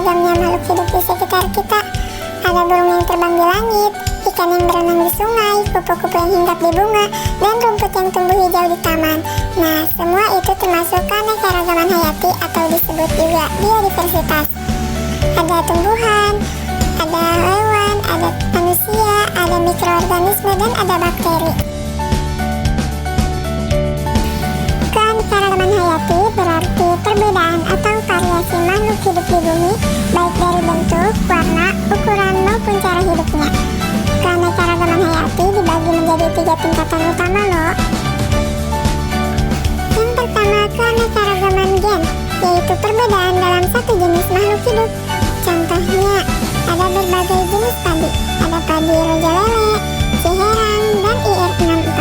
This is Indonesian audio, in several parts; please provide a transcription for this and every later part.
beragamnya makhluk hidup di sekitar kita. Ada burung yang terbang di langit, ikan yang berenang di sungai, kupu-kupu yang hinggap di bunga, dan rumput yang tumbuh hijau di taman. Nah, semua itu termasuk keanekaragaman hayati atau disebut juga biodiversitas. Ada tumbuhan, ada hewan, ada manusia, ada mikroorganisme, dan ada bakteri. Keanekaragaman hayati berarti perbedaan atau variasi makhluk hidup di bumi, baik dari bentuk, warna, ukuran, maupun cara hidupnya. Keanekaragaman hayati dibagi menjadi 3 tingkatan utama loh. Yang pertama, keanekaragaman gen, yaitu perbedaan dalam satu jenis makhluk hidup. Contohnya, ada berbagai jenis padi, ada padi raja lele, ciherang, dan IR64.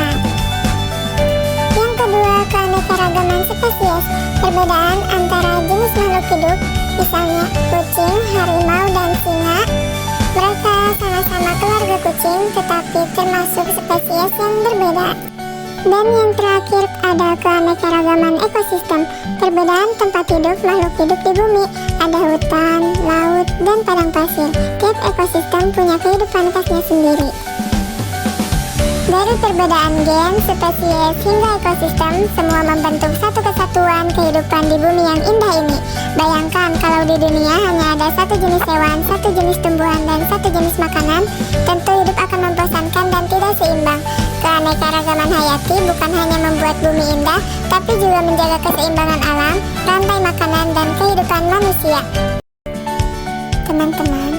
Yang kedua, keanekaragaman spesies, perbedaan antara jenis makhluk hidup, misalnya kucing, harimau, dan singa. Mereka sama-sama keluarga kucing, tetapi termasuk spesies yang berbeda. Dan yang terakhir, ada keanekaragaman ekosistem, perbedaan tempat hidup makhluk hidup di bumi. Ada hutan, laut, dan padang pasir. Tiap ekosistem punya kehidupan khasnya sendiri. Dari perbedaan gen, spesies, hingga ekosistem, semua membentuk satu kesatuan kehidupan di bumi yang indah ini. Bayangkan kalau di dunia hanya ada satu jenis hewan, satu jenis tumbuhan, dan satu jenis makanan, tentu hidup akan membosankan dan tidak seimbang. Keanekaragaman hayati bukan hanya membuat bumi indah, tapi juga menjaga keseimbangan alam, rantai makanan, dan kehidupan manusia. Teman-teman,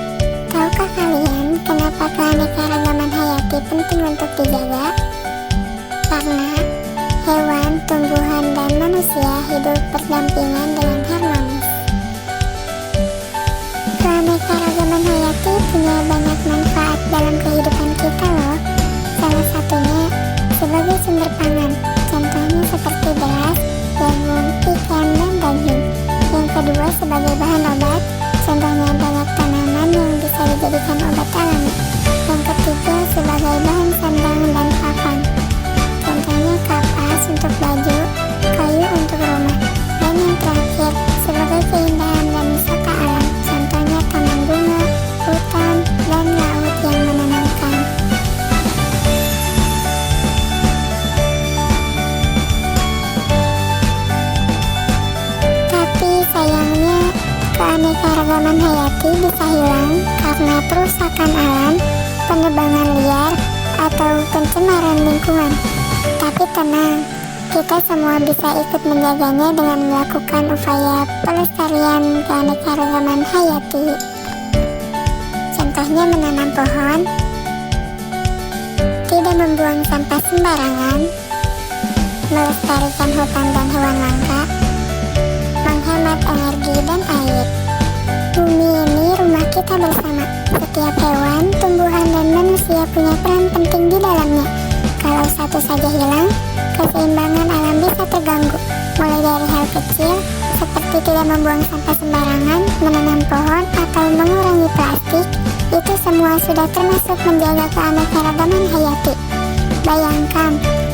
tahukah kalian kenapa keanekaragaman hayati penting untuk dijaga? Karena hewan, tumbuhan, dan manusia hidup berdampingan dengan harmonis. Keanekaragaman hayati punya banyak manfaat dalam kehidupan kita loh. Salah satunya sebagai sumber pangan, contohnya seperti beras, jagung, ikan, dan daging. Yang kedua sebagai bahan obat, contohnya banyak tanaman yang bisa dijadikan obat alami. Yang ketiga sebagai bahan sandang dan papan, contohnya kapas untuk baju, kayu untuk rumah. Dan yang terakhir sebagai keindahan dan wisata alam, contohnya taman bunga, hutan, dan laut yang menenangkan. Tapi sayangnya keanekaragaman hayati bisa hilang karena perusakan alam, penebangan liar, atau pencemaran lingkungan. Tapi tenang, kita semua bisa ikut menjaganya dengan melakukan upaya pelestarian keanekaragaman hayati. Contohnya menanam pohon, tidak membuang sampah sembarangan, melestarikan hutan dan hewan langka, menghemat energi dan air. Bumi ini rumah kita bersama. Setiap hewan, tumbuhan, dan manusia punya peran penting di dalamnya. Kalau satu saja hilang, keseimbangan alam bisa terganggu. Mulai dari hal kecil, seperti tidak membuang sampah sembarangan, menanam pohon, atau mengurangi plastik, itu semua sudah termasuk menjaga keanekaragaman hayati. Bayangkan,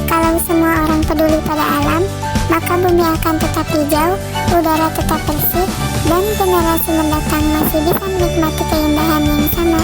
kalau semua orang peduli pada alam, maka bumi akan tetap hijau, udara tetap bersih, dan generasi mendatang masih bisa menikmati keindahan yang sama.